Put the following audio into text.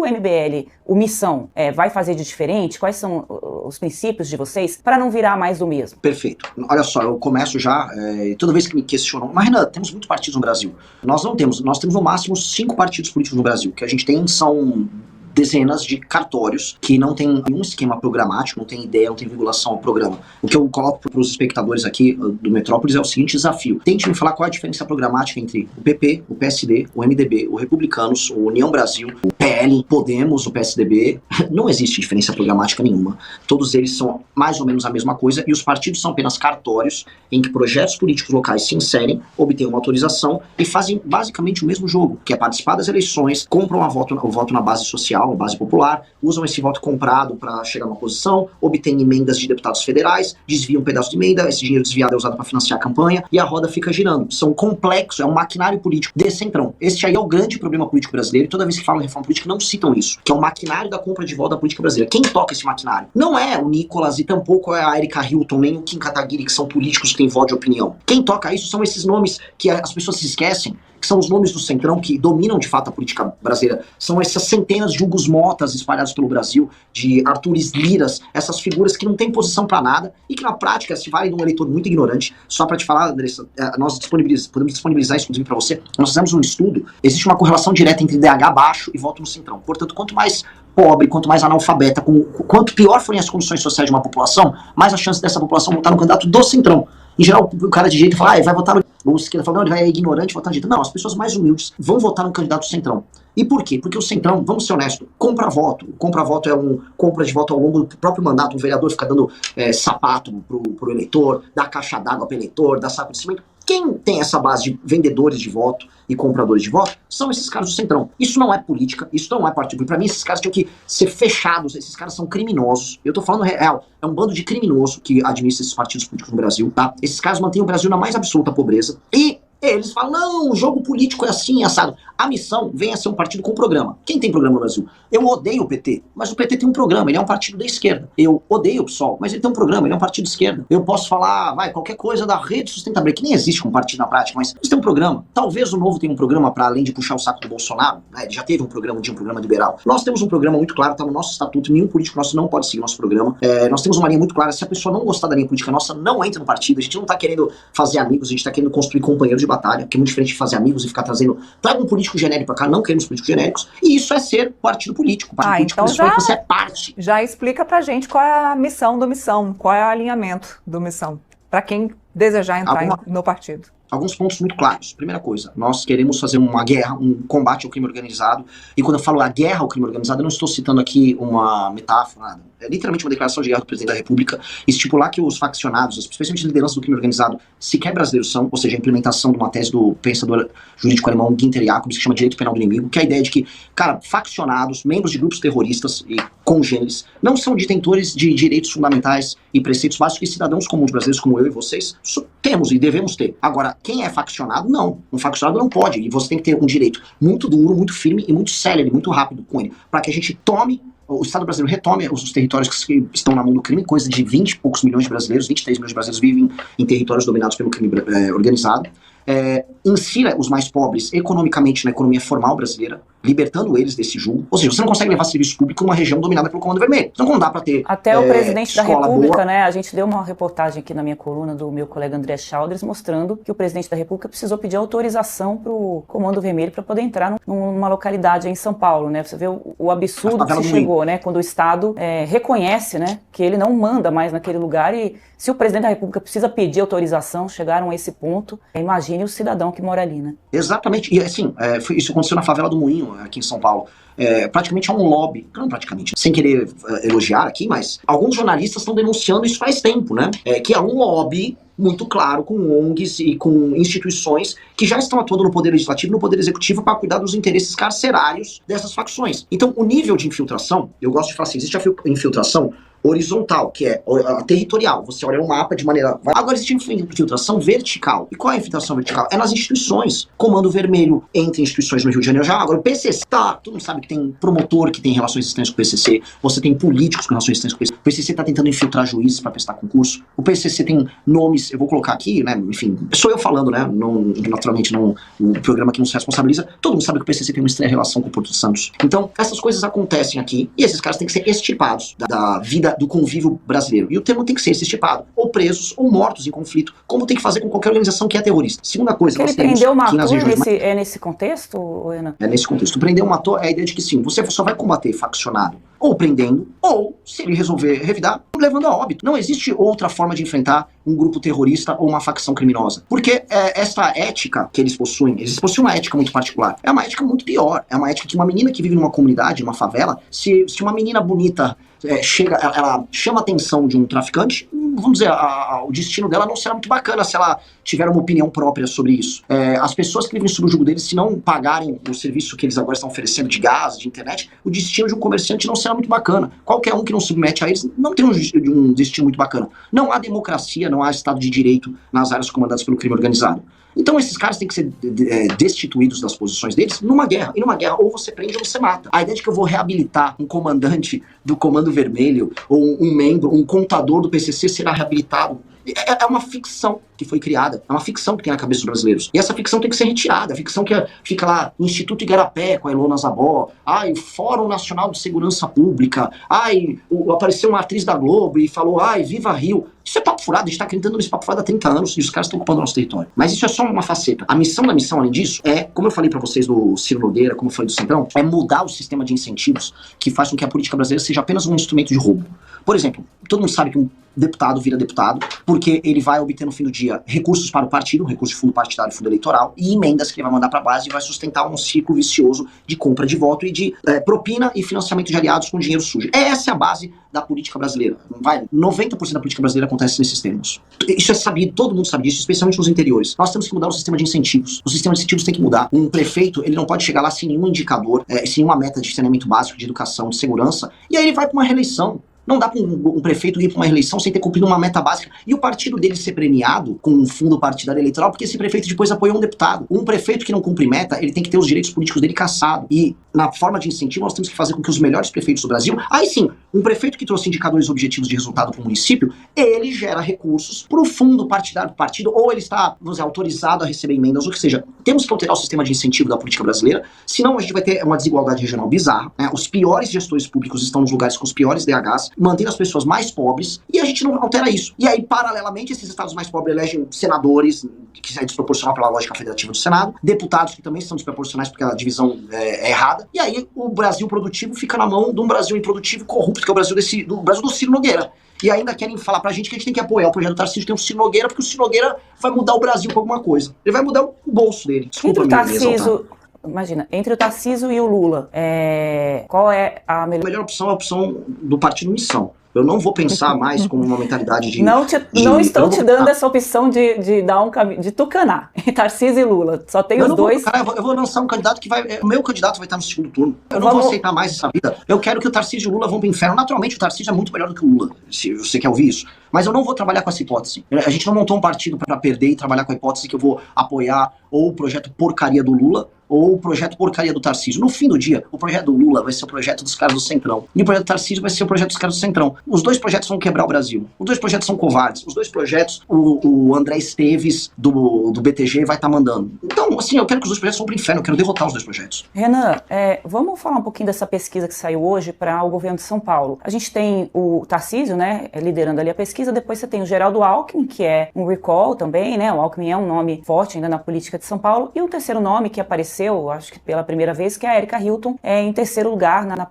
o MBL, o Missão, vai fazer de diferente? Quais são os princípios de vocês para não virar mais do mesmo? Perfeito. Olha só, eu começo já, toda vez que me questionam, mas Renan, temos muitos partidos no Brasil. Nós temos no máximo 5 partidos políticos no Brasil. O que a gente tem são dezenas de cartórios que não tem nenhum esquema programático, não tem ideia, não tem vinculação ao programa. O que eu coloco para os espectadores aqui do Metrópolis é o seguinte desafio. Tente me falar qual é a diferença programática entre o PP, o PSD, o MDB, o Republicanos, o União Brasil, o PL, Podemos, o PSDB. Não existe diferença programática nenhuma. Todos eles são mais ou menos a mesma coisa e os partidos são apenas cartórios em que projetos políticos locais se inserem, obtêm uma autorização e fazem basicamente o mesmo jogo, que é participar das eleições, compram o voto na base social, base popular, usam esse voto comprado para chegar numa posição, obtêm emendas de deputados federais, desviam um pedaço de emenda, esse dinheiro desviado é usado para financiar a campanha e a roda fica girando. São complexos, é um maquinário político de centrão. Este aí é o grande problema político brasileiro e toda vez que falam em reforma política não citam isso, que é o maquinário da compra de voto da política brasileira. Quem toca esse maquinário? Não é o Nicolas e tampouco é a Erika Hilton, nem o Kim Kataguiri, que são políticos que têm voto de opinião. Quem toca isso são esses nomes que as pessoas se esquecem, que são os nomes do centrão que dominam de fato a política brasileira. São essas centenas de Hugos Motas espalhados pelo Brasil, de Artures Liras, essas figuras que não têm posição para nada e que na prática se valem de um eleitor muito ignorante. Só para te falar, Andressa, nós podemos disponibilizar isso inclusive para você. Nós fizemos um estudo, existe uma correlação direta entre DH baixo e voto no centrão. Portanto, quanto mais pobre, quanto mais analfabeta, quanto pior forem as condições sociais de uma população, mais a chance dessa população votar no candidato do centrão. Em geral, o cara de direita fala, vai votar no... Ou esquerda fala, não, ele vai ignorante votar no direita. Não, as pessoas mais humildes vão votar no candidato centrão. E por quê? Porque o centrão, vamos ser honestos, compra voto. Compra voto é compra de voto ao longo do próprio mandato. O vereador fica dando sapato pro eleitor, dá caixa d'água pro eleitor, dá saco de cimento. Quem tem essa base de vendedores de voto e compradores de voto são esses caras do centrão. Isso não é política, isso não é partido. Pra mim, esses caras tinham que ser fechados, esses caras são criminosos. Eu tô falando real, é um bando de criminoso que administra esses partidos políticos no Brasil, tá? Esses caras mantêm o Brasil na mais absoluta pobreza e eles falam, não, o jogo político é assim, assado. A Missão vem a ser um partido com programa. Quem tem programa no Brasil? Eu odeio o PT, mas o PT tem um programa, ele é um partido da esquerda. Eu odeio o PSOL, mas ele tem um programa, ele é um partido de esquerda. Eu posso falar, qualquer coisa da Rede Sustentabilidade, que nem existe um partido na prática, mas eles têm um programa. Talvez o Novo tenha um programa para além de puxar o saco do Bolsonaro, né? Ele já teve um programa liberal. Nós temos um programa muito claro, tá no nosso estatuto, nenhum político nosso não pode seguir nosso programa. Nós temos uma linha muito clara, se a pessoa não gostar da linha política nossa, não entra no partido. A gente não tá querendo fazer amigos, a gente tá querendo construir companheiros de batalha, que é muito diferente de fazer amigos e ficar trazendo, traga um político genérico pra cá, não queremos políticos genéricos, e isso é ser partido político. Partido político então você é parte. Já explica pra gente qual é a missão do Missão, qual é o alinhamento do Missão, pra quem desejar entrar no partido. Alguns pontos muito claros. Primeira coisa, nós queremos fazer uma guerra, um combate ao crime organizado. E quando eu falo a guerra ao crime organizado, eu não estou citando aqui uma metáfora, nada. É literalmente uma declaração de guerra do presidente da República, estipular que os faccionados, especialmente a liderança do crime organizado, sequer brasileiros são, ou seja, a implementação de uma tese do pensador jurídico alemão Günther Jacobs, que chama direito penal do inimigo, que é a ideia de que, cara, faccionados, membros de grupos terroristas e congêneres, não são detentores de direitos fundamentais e preceitos básicos que cidadãos comuns brasileiros como eu e vocês temos e devemos ter. Agora, quem é faccionado, não. Um faccionado não pode, e você tem que ter um direito muito duro, muito firme e muito célere, muito rápido com ele, para que a gente tome, o Estado brasileiro retome os territórios que estão na mão do crime, coisa de 20 e poucos milhões de brasileiros, 23 milhões de brasileiros vivem em territórios dominados pelo crime organizado, insira os mais pobres economicamente na economia formal brasileira, libertando eles desse julgo. Ou seja, você não consegue levar serviço público numa região dominada pelo Comando Vermelho. Então não dá pra ter até o presidente da República, boa. né? A gente deu uma reportagem aqui na minha coluna do meu colega André Chalders mostrando que o presidente da República precisou pedir autorização pro Comando Vermelho para poder entrar numa localidade em São Paulo, né? Você vê o absurdo que se chegou, né? Quando o Estado reconhece, né, que ele não manda mais naquele lugar e se o presidente da República precisa pedir autorização, chegaram a esse ponto, imagine o cidadão que mora ali, né? Exatamente. E assim, isso aconteceu na favela do Moinho, aqui em São Paulo. Praticamente é um lobby, não praticamente, sem querer elogiar aqui, mas alguns jornalistas estão denunciando isso faz tempo, né? Que é um lobby muito claro com ONGs e com instituições que já estão atuando no poder legislativo e no poder executivo para cuidar dos interesses carcerários dessas facções. Então, o nível de infiltração, eu gosto de falar assim, existe a infiltração horizontal, que é a territorial. Você olha o mapa de maneira... Agora existe infiltração vertical. E qual é a infiltração vertical? É nas instituições. Comando Vermelho entre instituições no Rio de Janeiro já. Agora o PCC, todo mundo sabe que tem promotor que tem relações estranhas com o PCC. Você tem políticos com relações estranhas com o PCC. O PCC tá tentando infiltrar juízes para prestar concurso. O PCC tem nomes, eu vou colocar aqui, né, enfim, sou eu falando, né, naturalmente o programa que não se responsabiliza. Todo mundo sabe que o PCC tem uma estranha relação com o Porto de Santos. Então, essas coisas acontecem aqui e esses caras têm que ser extirpados da vida, do convívio brasileiro. E o termo tem que ser extirpado, ou presos, ou mortos em conflito, como tem que fazer com qualquer organização que é terrorista. Segunda coisa, ele prendeu, matou, é nesse contexto, Renan? É nesse contexto. Prendeu, matou, é a ideia de que sim, você só vai combater faccionado ou prendendo, ou, se ele resolver revidar, levando a óbito. Não existe outra forma de enfrentar um grupo terrorista ou uma facção criminosa. Porque essa ética que eles possuem uma ética muito particular. É uma ética muito pior. É uma ética que uma menina que vive numa comunidade, numa favela, se uma menina bonita ela chama a atenção de um traficante, vamos dizer, o destino dela não será muito bacana se ela tiver uma opinião própria sobre isso. As pessoas que vivem sob o jugo deles, se não pagarem o serviço que eles agora estão oferecendo de gás, de internet, o destino de um comerciante não será muito bacana. Qualquer um que não submete a eles não tem um destino muito bacana. Não há democracia, não há Estado de Direito nas áreas comandadas pelo crime organizado. Então esses caras têm que ser destituídos das posições deles numa guerra. E numa guerra ou você prende ou você mata. A ideia de que eu vou reabilitar um comandante do Comando Vermelho ou um membro, um contador do PCC será reabilitado. É uma ficção que foi criada, é uma ficção que tem na cabeça dos brasileiros. E essa ficção tem que ser retirada, a ficção que fica lá, Instituto Igarapé com a Ilona Zabó, Fórum Nacional de Segurança Pública, apareceu uma atriz da Globo e falou, viva Rio. Isso é papo furado, a gente tá acreditando nesse papo furado há 30 anos e os caras estão ocupando o nosso território. Mas isso é só uma faceta. A missão da missão, além disso, como eu falei pra vocês do Ciro Nogueira, como eu falei do Centrão, é mudar o sistema de incentivos que faz com que a política brasileira seja apenas um instrumento de roubo. Por exemplo, todo mundo sabe que um deputado vira deputado porque ele vai obter no fim do dia recursos para o partido, recursos de fundo partidário e fundo eleitoral, e emendas que ele vai mandar para a base e vai sustentar um ciclo vicioso de compra de voto e de propina e financiamento de aliados com dinheiro sujo. Essa é a base da política brasileira. 90% da política brasileira acontece nesses termos. Isso é sabido, todo mundo sabe disso, especialmente nos interiores. Nós temos que mudar o sistema de incentivos. O sistema de incentivos tem que mudar. Um prefeito, ele não pode chegar lá sem nenhum indicador, sem uma meta de saneamento básico, de educação, de segurança, e aí ele vai para uma reeleição. Não dá para um prefeito ir para uma eleição sem ter cumprido uma meta básica e o partido dele ser premiado com um fundo partidário eleitoral porque esse prefeito depois apoiou um deputado. Um prefeito que não cumpre meta, ele tem que ter os direitos políticos dele cassado. E na forma de incentivo nós temos que fazer com que os melhores prefeitos do Brasil, aí sim, um prefeito que trouxe indicadores objetivos de resultado para o município, ele gera recursos para o fundo partidário do partido, ou ele está, vamos dizer, autorizado a receber emendas, ou que seja, temos que alterar o sistema de incentivo da política brasileira, senão a gente vai ter uma desigualdade regional bizarra, né? Os piores gestores públicos estão nos lugares com os piores DHs, mantendo as pessoas mais pobres, e a gente não altera isso. E aí, paralelamente, esses estados mais pobres elegem senadores, que é desproporcional pela lógica federativa do Senado, deputados que também são desproporcionais porque a divisão é errada, e aí o Brasil produtivo fica na mão de um Brasil improdutivo e corrupto, que é o Brasil do Ciro Nogueira. E ainda querem falar pra gente que a gente tem que apoiar o projeto do Tarcísio, tem o Ciro Nogueira, porque o Ciro Nogueira vai mudar o Brasil com alguma coisa. Ele vai mudar o bolso dele. Desculpa, entre o Tarcísio e o Lula, qual é a melhor... A melhor opção é a opção do Partido Missão. Eu não vou pensar mais como uma mentalidade de... Não estou te dando essa opção de dar um caminho, de tucanar, Tarcísio e Lula. Só tem os dois. Eu vou lançar um candidato que vai... O meu candidato vai estar no segundo turno. Eu não vou aceitar mais essa vida. Eu quero que o Tarcísio e o Lula vão pro inferno. Naturalmente, o Tarcísio é muito melhor do que o Lula, se você quer ouvir isso. Mas eu não vou trabalhar com essa hipótese. A gente não montou um partido para perder e trabalhar com a hipótese que eu vou apoiar ou o projeto porcaria do Lula ou o projeto porcaria do Tarcísio. No fim do dia, o projeto do Lula vai ser o projeto dos caras do Centrão. E o projeto do Tarcísio vai ser o projeto dos caras do Centrão. Os dois projetos vão quebrar o Brasil. Os dois projetos são covardes. Os dois projetos, o André Esteves do BTG vai estar mandando. Então, assim, eu quero que os dois projetos vão pro inferno. Eu quero derrotar os dois projetos. Renan, vamos falar um pouquinho dessa pesquisa que saiu hoje para o governo de São Paulo. A gente tem o Tarcísio, né, liderando ali a pesquisa. Depois você tem o Geraldo Alckmin, que é um recall também, né? O Alckmin é um nome forte ainda na política de São Paulo. E o terceiro nome que apareceu, acho que pela primeira vez, que é a Erika Hilton, em terceiro lugar na